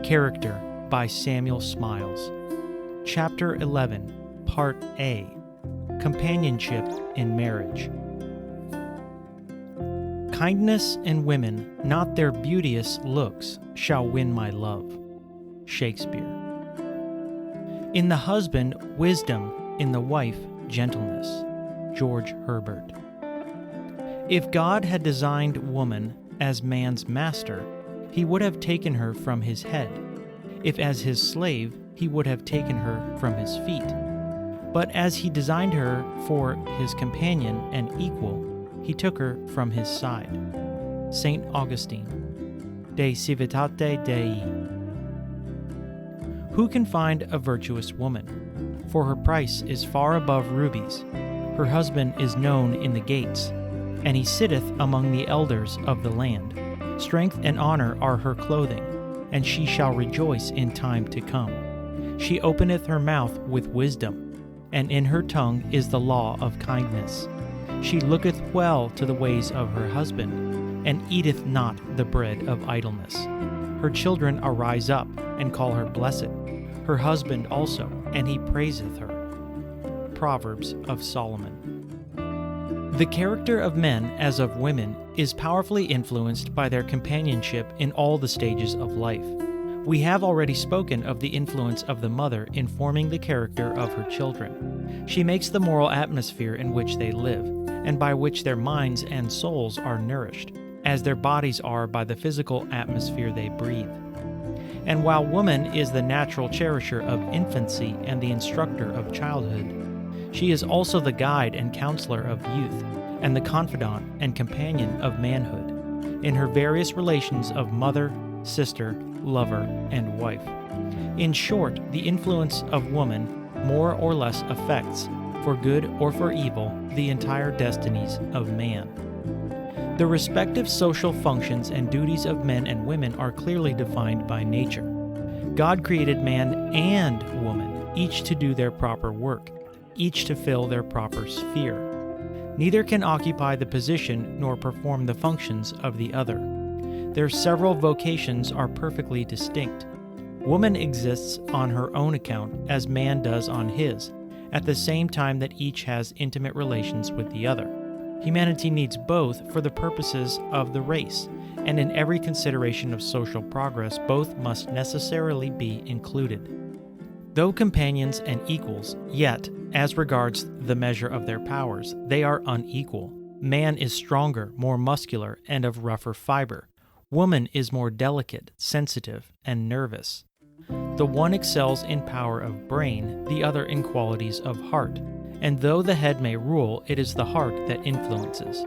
Character by Samuel Smiles. Chapter 11, Part A, Companionship in Marriage. Kindness in women, not their beauteous looks, shall win my love. Shakespeare. In the husband, wisdom; in the wife, gentleness. George Herbert. If God had designed woman as man's master, he would have taken her from his head. If as his slave, he would have taken her from his feet. But as he designed her for his companion and equal, he took her from his side. St. Augustine. De Civitate Dei. Who can find a virtuous woman? For her price is far above rubies. Her husband is known in the gates, and he sitteth among the elders of the land. Strength and honor are her clothing, and she shall rejoice in time to come. She openeth her mouth with wisdom, and in her tongue is the law of kindness. She looketh well to the ways of her husband, and eateth not the bread of idleness. Her children arise up, and call her blessed, her husband also, and he praiseth her. Proverbs of Solomon. The character of men, as of women, is powerfully influenced by their companionship in all the stages of life. We have already spoken of the influence of the mother in forming the character of her children. She makes the moral atmosphere in which they live, and by which their minds and souls are nourished, as their bodies are by the physical atmosphere they breathe. And while woman is the natural cherisher of infancy and the instructor of childhood, she is also the guide and counselor of youth, and the confidant and companion of manhood, in her various relations of mother, sister, lover, and wife. In short, the influence of woman more or less affects, for good or for evil, the entire destinies of man. The respective social functions and duties of men and women are clearly defined by nature. God created man and woman, each to do their proper work, each to fill their proper sphere. Neither can occupy the position nor perform the functions of the other. Their several vocations are perfectly distinct. Woman exists on her own account as man does on his, at the same time that each has intimate relations with the other. Humanity needs both for the purposes of the race, and in every consideration of social progress, both must necessarily be included. Though companions and equals, yet, as regards the measure of their powers, they are unequal. Man is stronger, more muscular, and of rougher fiber. Woman is more delicate, sensitive, and nervous. The one excels in power of brain, the other in qualities of heart. And though the head may rule, it is the heart that influences.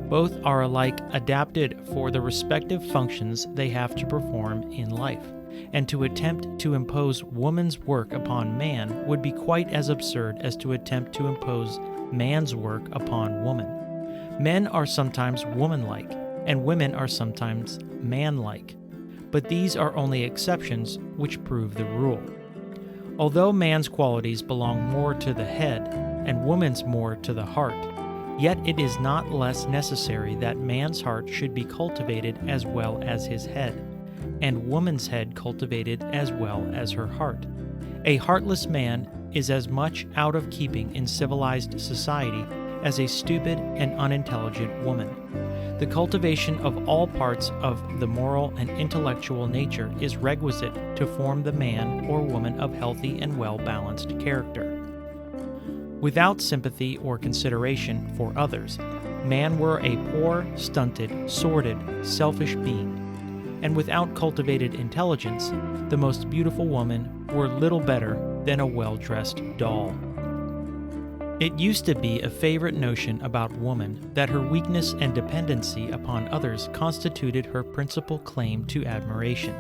Both are alike adapted for the respective functions they have to perform in life, and to attempt to impose woman's work upon man would be quite as absurd as to attempt to impose man's work upon woman. Men are sometimes womanlike, and women are sometimes manlike, but these are only exceptions which prove the rule. Although man's qualities belong more to the head, and woman's more to the heart, yet it is not less necessary that man's heart should be cultivated as well as his head, and woman's head cultivated as well as her heart. A heartless man is as much out of keeping in civilized society as a stupid and unintelligent woman. The cultivation of all parts of the moral and intellectual nature is requisite to form the man or woman of healthy and well-balanced character. Without sympathy or consideration for others, man were a poor, stunted, sordid, selfish being. And without cultivated intelligence, the most beautiful woman were little better than a well-dressed doll. It used to be a favorite notion about woman that her weakness and dependency upon others constituted her principal claim to admiration.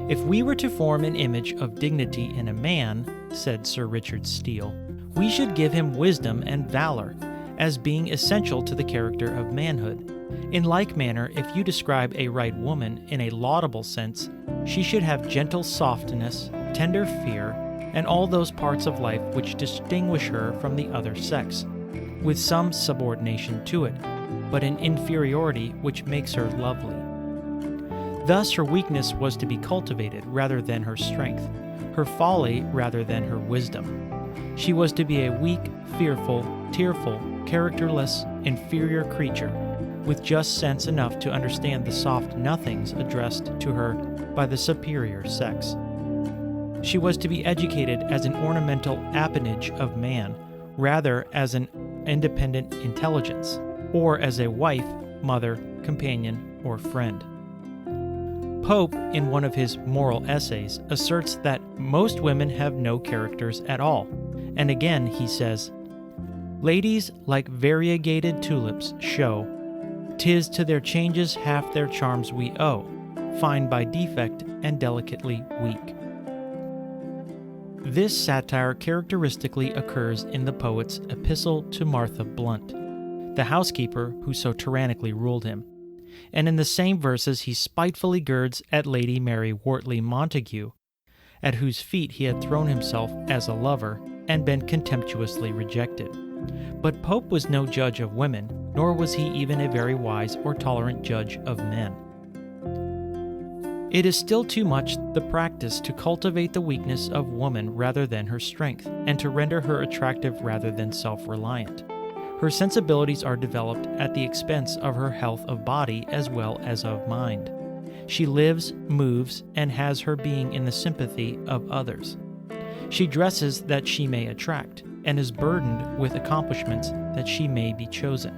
If we were to form an image of dignity in a man, said Sir Richard Steele, we should give him wisdom and valor, as being essential to the character of manhood. In like manner, if you describe a right woman in a laudable sense, she should have gentle softness, tender fear, and all those parts of life which distinguish her from the other sex, with some subordination to it, but an inferiority which makes her lovely. Thus, her weakness was to be cultivated rather than her strength, her folly rather than her wisdom. She was to be a weak, fearful, tearful, characterless, inferior creature, with just sense enough to understand the soft nothings addressed to her by the superior sex. She was to be educated as an ornamental appanage of man, rather as an independent intelligence, or as a wife, mother, companion, or friend. Pope, in one of his moral essays, asserts that most women have no characters at all, and again he says, "Ladies, like variegated tulips, show, 'tis to their changes half their charms we owe, fine by defect and delicately weak." This satire characteristically occurs in the poet's epistle to Martha Blunt, the housekeeper who so tyrannically ruled him, and in the same verses he spitefully girds at Lady Mary Wortley Montagu, at whose feet he had thrown himself as a lover and been contemptuously rejected. But Pope was no judge of women, nor was he even a very wise or tolerant judge of men. It is still too much the practice to cultivate the weakness of woman rather than her strength, and to render her attractive rather than self-reliant. Her sensibilities are developed at the expense of her health of body as well as of mind. She lives, moves, and has her being in the sympathy of others. She dresses that she may attract, and is burdened with accomplishments that she may be chosen.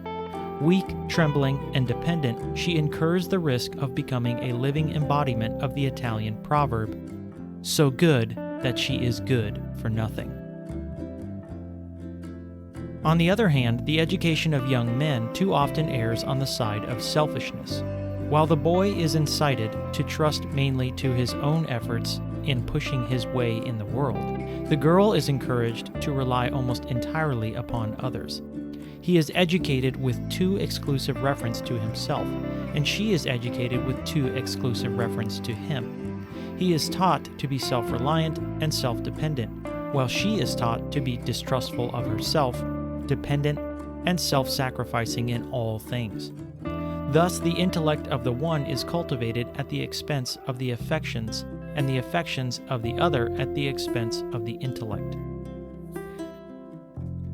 Weak, trembling, and dependent, she incurs the risk of becoming a living embodiment of the Italian proverb, "So good that she is good for nothing." On the other hand, the education of young men too often errs on the side of selfishness. While the boy is incited to trust mainly to his own efforts in pushing his way in the world, the girl is encouraged to rely almost entirely upon others. He is educated with too exclusive reference to himself, and she is educated with too exclusive reference to him. He is taught to be self-reliant and self-dependent, while she is taught to be distrustful of herself, dependent, and self-sacrificing in all things. Thus, the intellect of the one is cultivated at the expense of the affections, and the affections of the other at the expense of the intellect.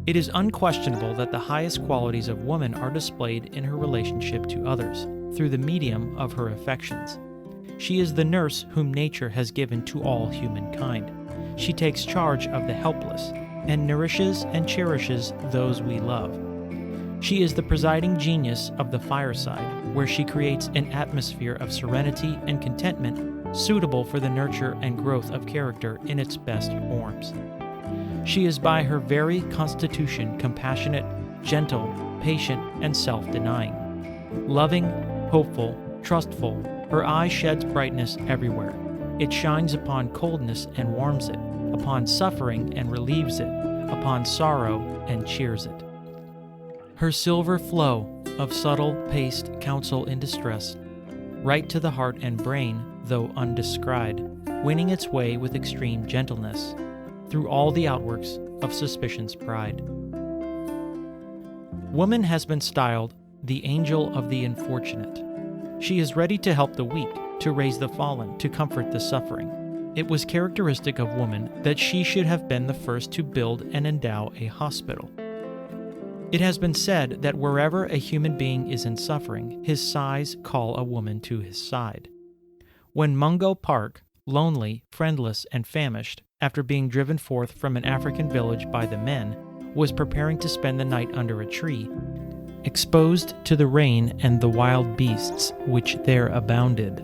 It is unquestionable that the highest qualities of woman are displayed in her relationship to others, through the medium of her affections. She is the nurse whom nature has given to all humankind. She takes charge of the helpless, and nourishes and cherishes those we love. She is the presiding genius of the fireside, where she creates an atmosphere of serenity and contentment suitable for the nurture and growth of character in its best forms. She is by her very constitution compassionate, gentle, patient, and self-denying. Loving, hopeful, trustful, her eye sheds brightness everywhere. It shines upon coldness and warms it, upon suffering and relieves it, upon sorrow and cheers it. Her silver flow of subtle paced counsel in distress, right to the heart and brain, though undescried, winning its way with extreme gentleness, through all the outworks of suspicion's pride. Woman has been styled the angel of the unfortunate. She is ready to help the weak, to raise the fallen, to comfort the suffering. It was characteristic of woman that she should have been the first to build and endow a hospital. It has been said that wherever a human being is in suffering, his sighs call a woman to his side. When Mungo Park, lonely, friendless, and famished, after being driven forth from an African village by the men, was preparing to spend the night under a tree, exposed to the rain and the wild beasts which there abounded,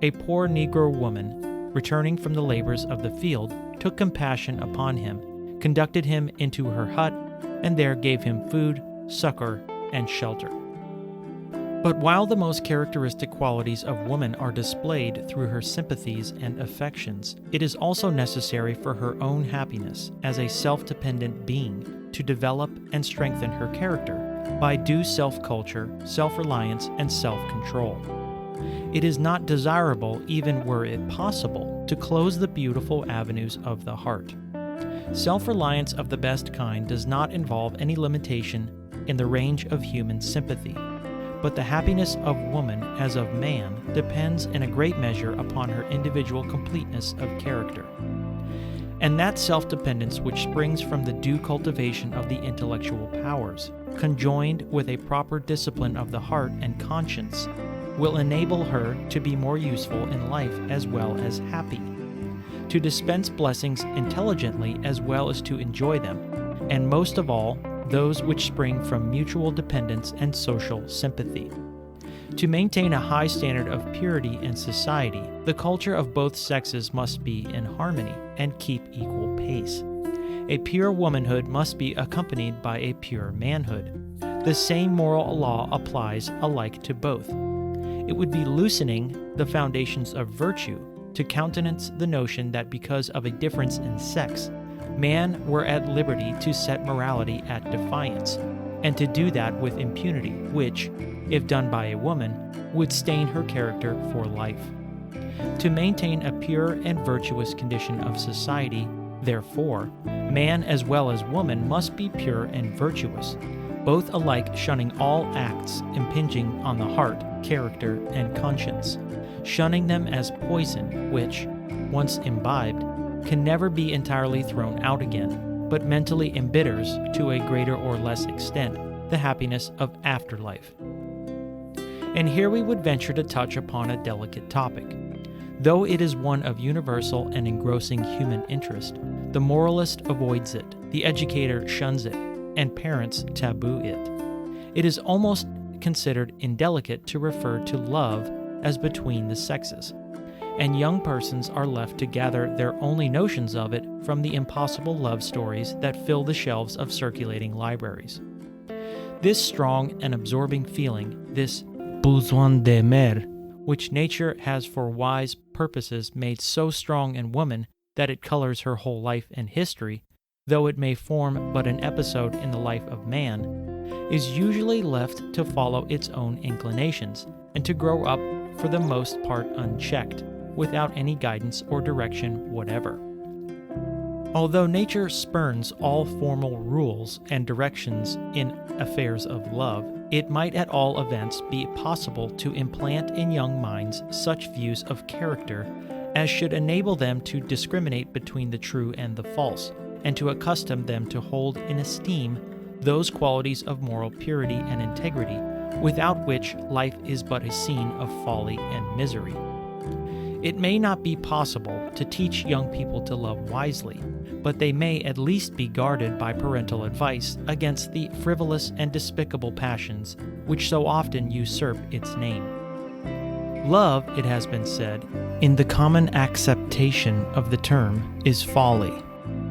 a poor Negro woman, returning from the labors of the field, took compassion upon him, conducted him into her hut, and there gave him food, succor, and shelter. But while the most characteristic qualities of woman are displayed through her sympathies and affections, it is also necessary for her own happiness as a self-dependent being to develop and strengthen her character by due self-culture, self-reliance, and self-control. It is not desirable, even were it possible, to close the beautiful avenues of the heart. Self-reliance of the best kind does not involve any limitation in the range of human sympathy, but the happiness of woman as of man depends in a great measure upon her individual completeness of character. And that self-dependence which springs from the due cultivation of the intellectual powers, conjoined with a proper discipline of the heart and conscience, will enable her to be more useful in life as well as happy, to dispense blessings intelligently as well as to enjoy them, and most of all, those which spring from mutual dependence and social sympathy. To maintain a high standard of purity in society, the culture of both sexes must be in harmony and keep equal pace. A pure womanhood must be accompanied by a pure manhood. The same moral law applies alike to both. It would be loosening the foundations of virtue to countenance the notion that because of a difference in sex, man were at liberty to set morality at defiance, and to do that with impunity, which, if done by a woman, would stain her character for life. To maintain a pure and virtuous condition of society, therefore, man as well as woman must be pure and virtuous, both alike shunning all acts impinging on the heart, character, and conscience, shunning them as poison, which, once imbibed, can never be entirely thrown out again, but mentally embitters, to a greater or less extent, the happiness of afterlife. And here we would venture to touch upon a delicate topic. Though it is one of universal and engrossing human interest, the moralist avoids it, the educator shuns it, and parents taboo it. It is almost considered indelicate to refer to love as between the sexes, and young persons are left to gather their only notions of it from the impossible love stories that fill the shelves of circulating libraries. This strong and absorbing feeling, this besoin d'aimer, which nature has for wise purposes made so strong in woman that it colors her whole life and history, though it may form but an episode in the life of man, is usually left to follow its own inclinations and to grow up for the most part unchecked, without any guidance or direction whatever. Although nature spurns all formal rules and directions in affairs of love, it might at all events be possible to implant in young minds such views of character as should enable them to discriminate between the true and the false, and to accustom them to hold in esteem those qualities of moral purity and integrity, without which life is but a scene of folly and misery. It may not be possible to teach young people to love wisely, but they may at least be guarded by parental advice against the frivolous and despicable passions which so often usurp its name. Love, it has been said, in the common acceptation of the term, is folly.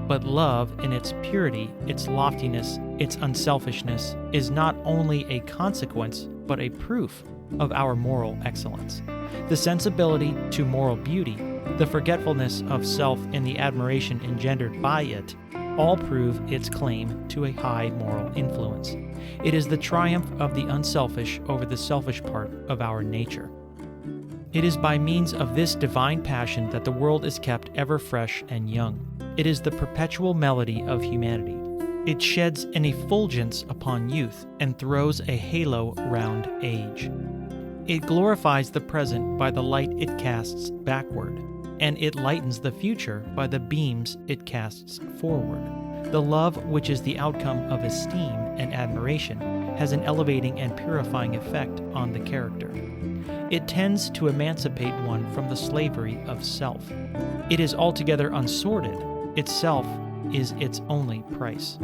But love, in its purity, its loftiness, its unselfishness, is not only a consequence, but a proof of our moral excellence. The sensibility to moral beauty, the forgetfulness of self and the admiration engendered by it, all prove its claim to a high moral influence. It is the triumph of the unselfish over the selfish part of our nature. It is by means of this divine passion that the world is kept ever fresh and young. It is the perpetual melody of humanity. It sheds an effulgence upon youth and throws a halo round age. It glorifies the present by the light it casts backward, and it lightens the future by the beams it casts forward. The love which is the outcome of esteem and admiration has an elevating and purifying effect on the character. It tends to emancipate one from the slavery of self. It is altogether unsorted. Itself is its only price.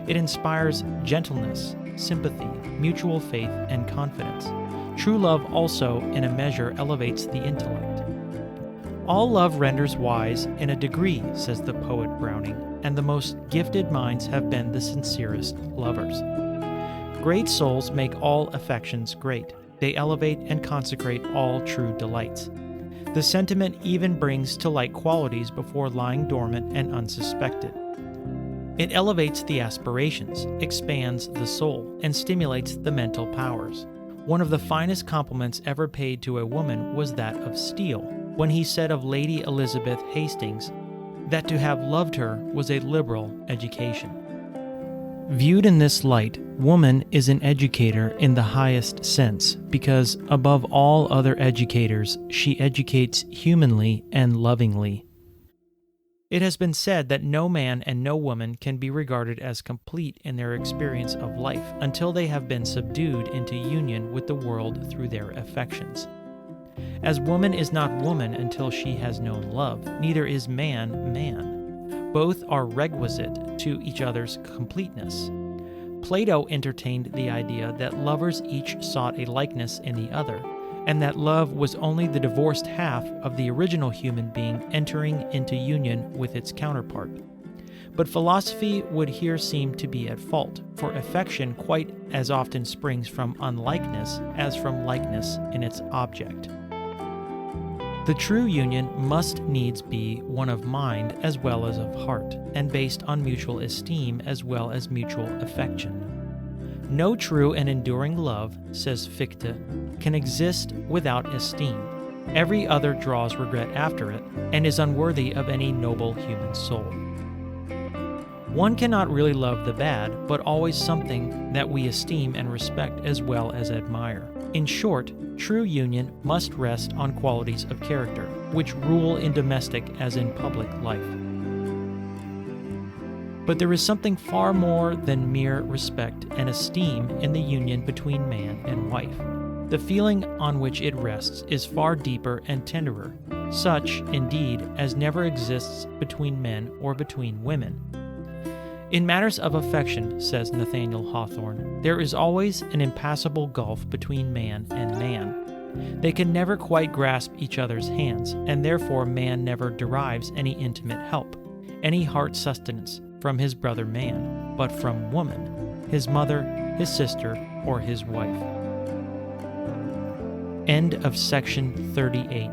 It inspires gentleness, sympathy, mutual faith, and confidence. True love also, in a measure, elevates the intellect. All love renders wise in a degree, says the poet Browning, and the most gifted minds have been the sincerest lovers. Great souls make all affections great. They elevate and consecrate all true delights. The sentiment even brings to light qualities before lying dormant and unsuspected. It elevates the aspirations, expands the soul, and stimulates the mental powers. One of the finest compliments ever paid to a woman was that of Steele, when he said of Lady Elizabeth Hastings that to have loved her was a liberal education. Viewed in this light, woman is an educator in the highest sense because, above all other educators, she educates humanly and lovingly. It has been said that no man and no woman can be regarded as complete in their experience of life until they have been subdued into union with the world through their affections. As woman is not woman until she has known love, neither is man man. Both are requisite to each other's completeness. Plato entertained the idea that lovers each sought a likeness in the other, and that love was only the divorced half of the original human being entering into union with its counterpart. But philosophy would here seem to be at fault, for affection quite as often springs from unlikeness as from likeness in its object. The true union must needs be one of mind as well as of heart, and based on mutual esteem as well as mutual affection. No true and enduring love, says Fichte, can exist without esteem. Every other draws regret after it, and is unworthy of any noble human soul. One cannot really love the bad, but always something that we esteem and respect as well as admire. In short, true union must rest on qualities of character, which rule in domestic as in public life. But there is something far more than mere respect and esteem in the union between man and wife. The feeling on which it rests is far deeper and tenderer, such, indeed, as never exists between men or between women. In matters of affection, says Nathaniel Hawthorne, there is always an impassable gulf between man and man. They can never quite grasp each other's hands, and therefore man never derives any intimate help, any heart sustenance from his brother man, but from woman, his mother, his sister, or his wife. End of section 38.